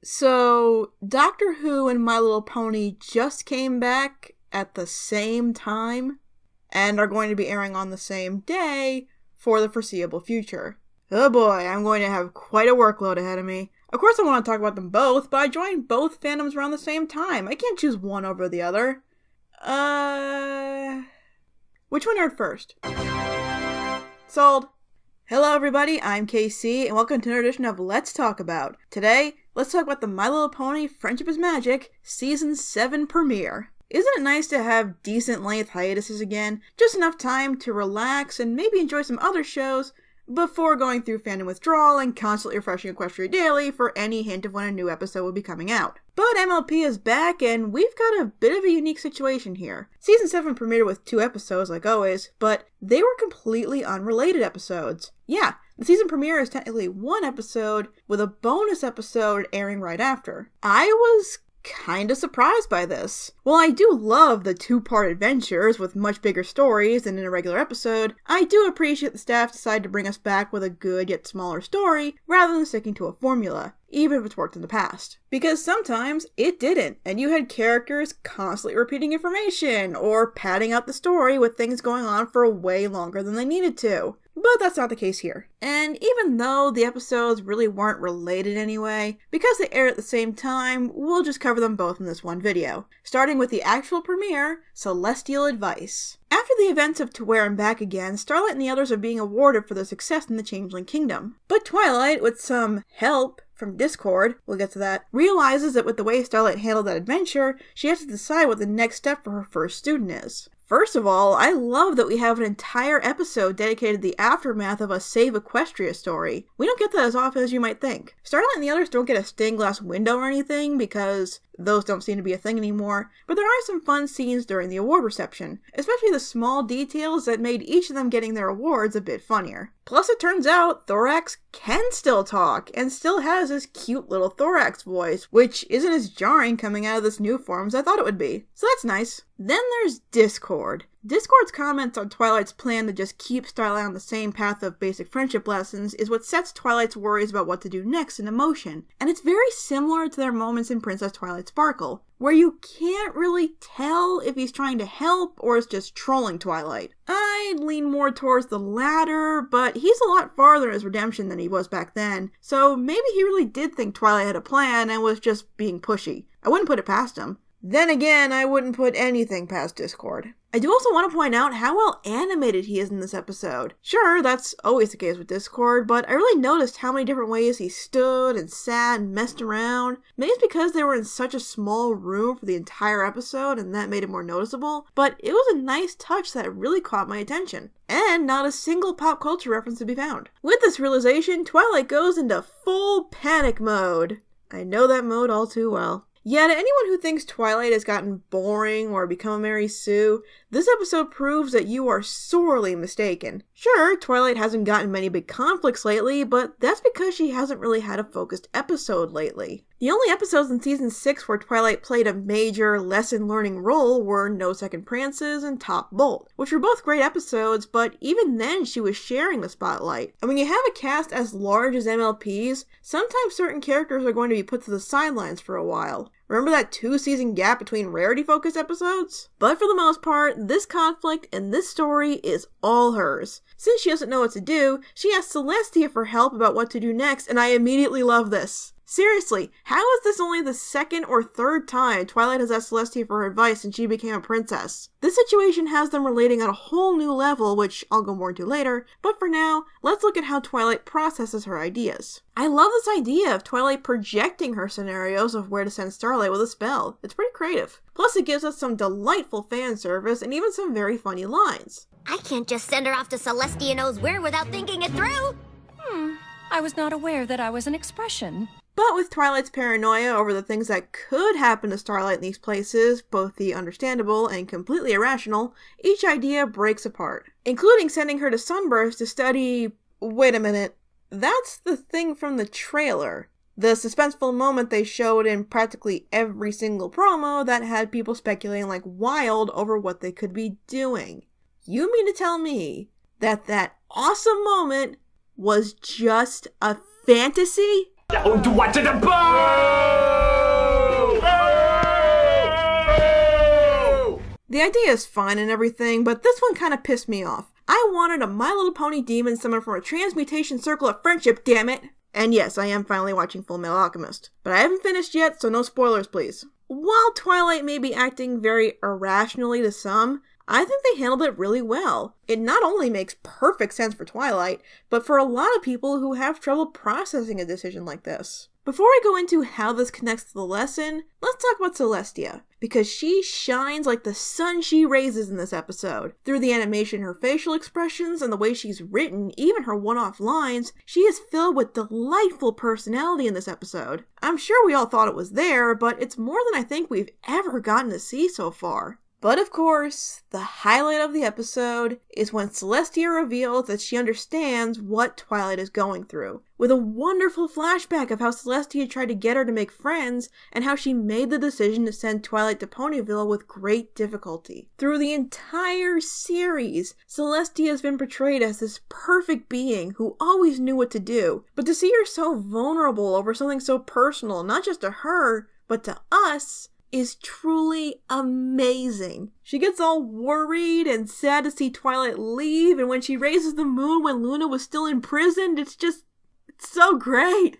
So, Doctor Who and My Little Pony just came back at the same time and are going to be airing on the same day for the foreseeable future. Oh boy, I'm going to have quite a workload ahead of me. Of course I want to talk about them both, but I joined both fandoms around the same time. I can't choose one over the other. Which one aired first? Sold. Hello everybody, I'm KC, and welcome to another edition of Let's Talk About. Today, let's talk about the My Little Pony Friendship is Magic Season 7 premiere. Isn't it nice to have decent length hiatuses again? Just enough time to relax and maybe enjoy some other shows before going through fandom withdrawal and constantly refreshing Equestria Daily for any hint of when a new episode will be coming out. But MLP is back, and we've got a bit of a unique situation here. Season 7 premiered with 2 episodes, like always, but they were completely unrelated episodes. Yeah, the season premiere is technically 1 episode, with a bonus episode airing right after. I was kinda surprised by this. While I do love the 2-part adventures with much bigger stories than in a regular episode, I do appreciate the staff decided to bring us back with a good yet smaller story rather than sticking to a formula, even if it's worked in the past. Because sometimes it didn't, and you had characters constantly repeating information or padding out the story with things going on for way longer than they needed to. But that's not the case here. And even though the episodes really weren't related anyway, because they aired at the same time, we'll just cover them both in this one video. Starting with the actual premiere, Celestial Advice. After the events of To Where and Back Again, Starlight and the others are being awarded for their success in the Changeling Kingdom. But Twilight, with some help from Discord, we'll get to that, realizes that with the way Starlight handled that adventure, she has to decide what the next step for her first student is. First of all, I love that we have an entire episode dedicated to the aftermath of a Save Equestria story. We don't get that as often as you might think. Starlight and the others don't get a stained glass window or anything, because those don't seem to be a thing anymore, but there are some fun scenes during the award reception, especially the small details that made each of them getting their awards a bit funnier. Plus it turns out Thorax can still talk, and still has his cute little Thorax voice, which isn't as jarring coming out of this new form as I thought it would be. So that's nice. Then there's Discord. Discord's comments on Twilight's plan to just keep Starlight on the same path of basic friendship lessons is what sets Twilight's worries about what to do next into motion, and it's very similar to their moments in Princess Twilight Sparkle, where you can't really tell if he's trying to help or is just trolling Twilight. I'd lean more towards the latter, but he's a lot farther in his redemption than he was back then, so maybe he really did think Twilight had a plan and was just being pushy. I wouldn't put it past him. Then again, I wouldn't put anything past Discord. I do also want to point out how well animated he is in this episode. Sure, that's always the case with Discord, but I really noticed how many different ways he stood and sat and messed around. Maybe it's because they were in such a small room for the entire episode and that made it more noticeable, but it was a nice touch that really caught my attention. And not a single pop culture reference to be found. With this realization, Twilight goes into full panic mode. I know that mode all too well. Yeah, to anyone who thinks Twilight has gotten boring or become a Mary Sue, this episode proves that you are sorely mistaken. Sure, Twilight hasn't gotten many big conflicts lately, but that's because she hasn't really had a focused episode lately. The only episodes in Season 6 where Twilight played a major lesson-learning role were No Second Prances and Top Bolt, which were both great episodes, but even then she was sharing the spotlight. And when you have a cast as large as MLP's, sometimes certain characters are going to be put to the sidelines for a while. Remember that 2-season gap between rarity-focused episodes? But for the most part, this conflict and this story is all hers. Since she doesn't know what to do, she asks Celestia for help about what to do next, and I immediately love this. Seriously, how is this only the 2nd or 3rd time Twilight has asked Celestia for her advice since she became a princess? This situation has them relating on a whole new level, which I'll go more into later, but for now, let's look at how Twilight processes her ideas. I love this idea of Twilight projecting her scenarios of where to send Starlight with a spell. It's pretty creative. Plus it gives us some delightful fan service and even some very funny lines. I can't just send her off to Celestia knows where without thinking it through! I was not aware that I was an expression. But with Twilight's paranoia over the things that could happen to Starlight in these places, both the understandable and completely irrational, each idea breaks apart. Including sending her to Sunburst to study... Wait a minute. That's the thing from the trailer. The suspenseful moment they showed in practically every single promo that had people speculating like wild over what they could be doing. You mean to tell me that that awesome moment was just a fantasy? Down to watch it above! The idea is fine and everything, but this one kind of pissed me off. I wanted a My Little Pony demon summoned from a transmutation circle of friendship, damn it! And yes, I am finally watching Full Metal Alchemist. But I haven't finished yet, so no spoilers, please. While Twilight may be acting very irrationally to some, I think they handled it really well. It not only makes perfect sense for Twilight, but for a lot of people who have trouble processing a decision like this. Before I go into how this connects to the lesson, let's talk about Celestia, because she shines like the sun she raises in this episode. Through the animation, her facial expressions, and the way she's written, even her one-off lines, she is filled with delightful personality in this episode. I'm sure we all thought it was there, but it's more than I think we've ever gotten to see so far. But of course, the highlight of the episode is when Celestia reveals that she understands what Twilight is going through, with a wonderful flashback of how Celestia tried to get her to make friends and how she made the decision to send Twilight to Ponyville with great difficulty. Through the entire series, Celestia has been portrayed as this perfect being who always knew what to do, but to see her so vulnerable over something so personal, not just to her, but to us, is truly amazing. She gets all worried and sad to see Twilight leave, and when she raises the moon when Luna was still imprisoned, it's so great.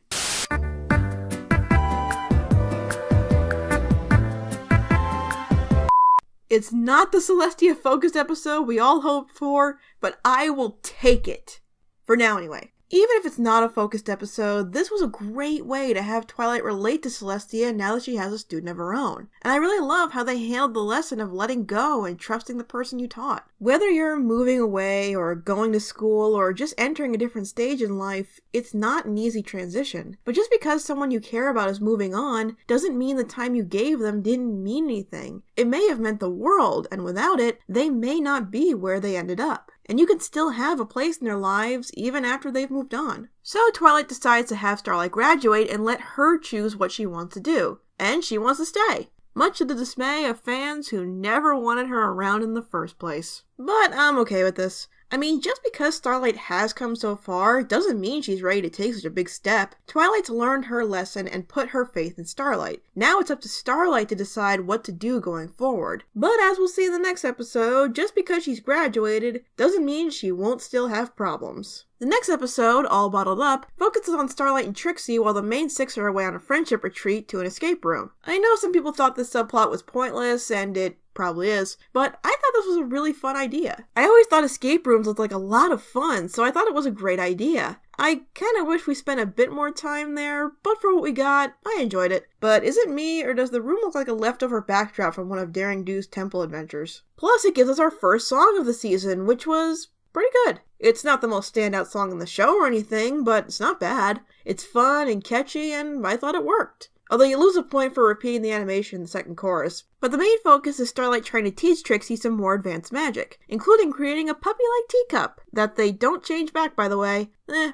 It's not the Celestia-focused episode we all hoped for, but I will take it. For now, anyway. Even if it's not a focused episode, this was a great way to have Twilight relate to Celestia now that she has a student of her own. And I really love how they handled the lesson of letting go and trusting the person you taught. Whether you're moving away or going to school or just entering a different stage in life, it's not an easy transition. But just because someone you care about is moving on doesn't mean the time you gave them didn't mean anything. It may have meant the world, and without it, they may not be where they ended up. And you can still have a place in their lives even after they've moved on. So Twilight decides to have Starlight graduate and let her choose what she wants to do. And she wants to stay. Much to the dismay of fans who never wanted her around in the first place. But I'm okay with this. I mean, just because Starlight has come so far doesn't mean she's ready to take such a big step. Twilight's learned her lesson and put her faith in Starlight. Now it's up to Starlight to decide what to do going forward. But as we'll see in the next episode, just because she's graduated doesn't mean she won't still have problems. The next episode, All Bottled Up, focuses on Starlight and Trixie while the main six are away on a friendship retreat to an escape room. I know some people thought this subplot was pointless, and it probably is, but I thought this was a really fun idea. I always thought escape rooms looked like a lot of fun, so I thought it was a great idea. I kinda wish we spent a bit more time there, but for what we got, I enjoyed it. But is it me, or does the room look like a leftover backdrop from one of Daring Do's temple adventures? Plus, it gives us our first song of the season, which was pretty good. It's not the most standout song in the show or anything, but it's not bad. It's fun and catchy, and I thought it worked. Although you lose a point for repeating the animation in the second chorus. But the main focus is Starlight trying to teach Trixie some more advanced magic, including creating a puppy-like teacup, that they don't change back, by the way.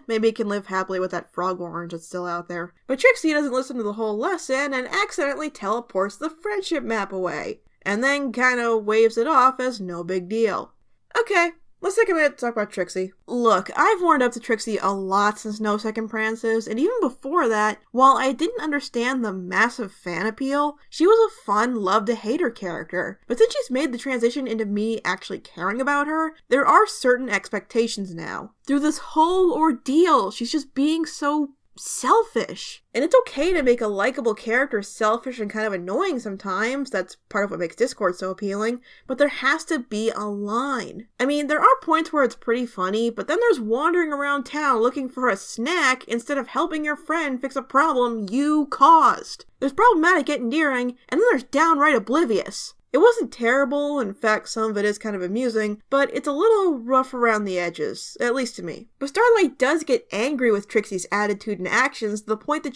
Maybe it can live happily with that frog orange that's still out there. But Trixie doesn't listen to the whole lesson and accidentally teleports the friendship map away, and then kinda waves it off as no big deal. Okay. Let's take a minute to talk about Trixie. Look, I've warmed up to Trixie a lot since No Second Prances, and even before that, while I didn't understand the massive fan appeal, she was a fun love-to-hate-her character. But since she's made the transition into me actually caring about her, there are certain expectations now. Through this whole ordeal, she's just being so selfish. And it's okay to make a likable character selfish and kind of annoying sometimes. That's part of what makes Discord so appealing. But there has to be a line. I mean, there are points where it's pretty funny, but then there's wandering around town looking for a snack instead of helping your friend fix a problem you caused. There's problematic yet endearing, and then there's downright oblivious. It wasn't terrible, in fact some of it is kind of amusing, but it's a little rough around the edges, at least to me. But Starlight does get angry with Trixie's attitude and actions to the point that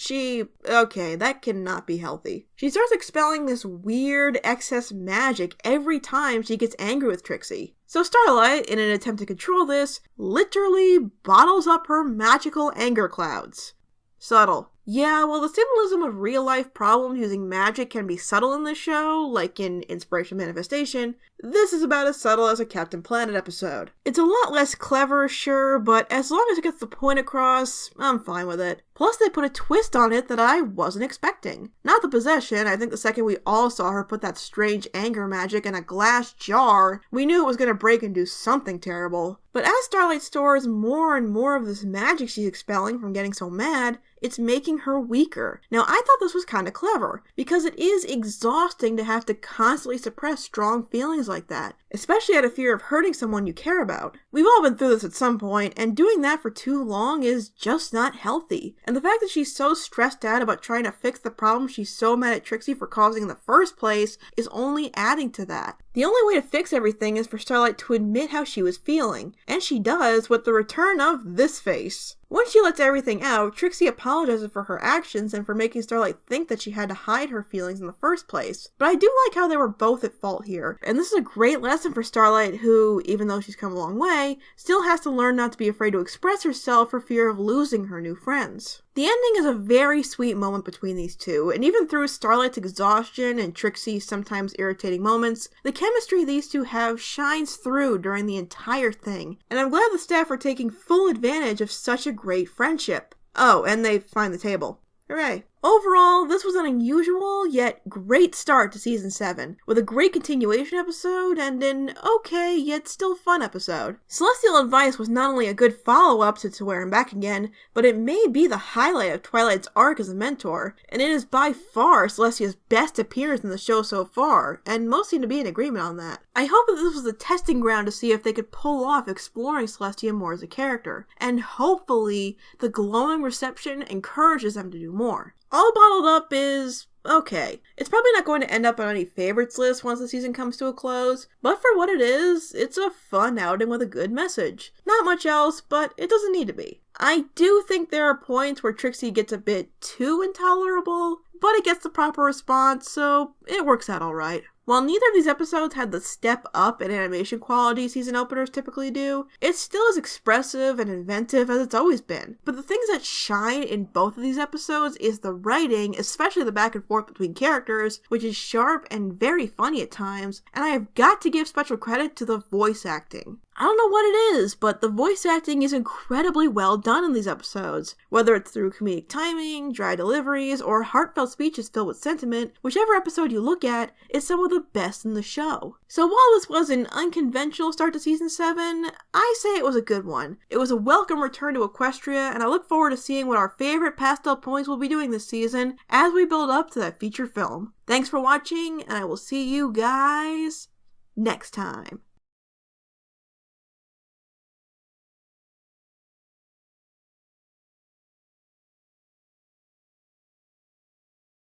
okay, that cannot be healthy. She starts expelling this weird excess magic every time she gets angry with Trixie. So Starlight, in an attempt to control this, literally bottles up her magical anger clouds. Subtle. Yeah, well, the symbolism of real-life problems using magic can be subtle in this show, like in Inspiration Manifestation. This is about as subtle as a Captain Planet episode. It's a lot less clever, sure, but as long as it gets the point across, I'm fine with it. Plus, they put a twist on it that I wasn't expecting. Not the possession. I think the second we all saw her put that strange anger magic in a glass jar, we knew it was going to break and do something terrible. But as Starlight stores more and more of this magic she's expelling from getting so mad, it's making her weaker. Now, I thought this was kind of clever, because it is exhausting to have to constantly suppress strong feelings like that, especially out of fear of hurting someone you care about. We've all been through this at some point, and doing that for too long is just not healthy. And the fact that she's so stressed out about trying to fix the problem she's so mad at Trixie for causing in the first place is only adding to that. The only way to fix everything is for Starlight to admit how she was feeling, and she does with the return of this face. Once she lets everything out, Trixie apologizes for her actions and for making Starlight think that she had to hide her feelings in the first place. But I do like how they were both at fault here, and this is a great lesson for Starlight who, even though she's come a long way, still has to learn not to be afraid to express herself for fear of losing her new friends. The ending is a very sweet moment between these two, and even through Starlight's exhaustion and Trixie's sometimes irritating moments, the chemistry these two have shines through during the entire thing, and I'm glad the staff are taking full advantage of such a great friendship. Oh, and they find the table. Hooray. Overall, this was an unusual yet great start to Season 7, with a great continuation episode and an okay yet still fun episode. Celestial Advice was not only a good follow-up to Where I'm Back Again, but it may be the highlight of Twilight's arc as a mentor, and it is by far Celestia's best appearance in the show so far, and most seem to be in agreement on that. I hope that this was a testing ground to see if they could pull off exploring Celestia more as a character, and hopefully the glowing reception encourages them to do more. All Bottled Up is okay. It's probably not going to end up on any favorites list once the season comes to a close, but for what it is, it's a fun outing with a good message. Not much else, but it doesn't need to be. I do think there are points where Trixie gets a bit too intolerable, but it gets the proper response, so it works out alright. While neither of these episodes had the step up in animation quality season openers typically do, it's still as expressive and inventive as it's always been. But the things that shine in both of these episodes is the writing, especially the back and forth between characters, which is sharp and very funny at times, and I have got to give special credit to the voice acting. I don't know what it is, but the voice acting is incredibly well done in these episodes. Whether it's through comedic timing, dry deliveries, or heartfelt speeches filled with sentiment, whichever episode you look at is some of the best in the show. So while this was an unconventional start to Season 7, I say it was a good one. It was a welcome return to Equestria, and I look forward to seeing what our favorite pastel ponies will be doing this season as we build up to that feature film. Thanks for watching, and I will see you guys next time.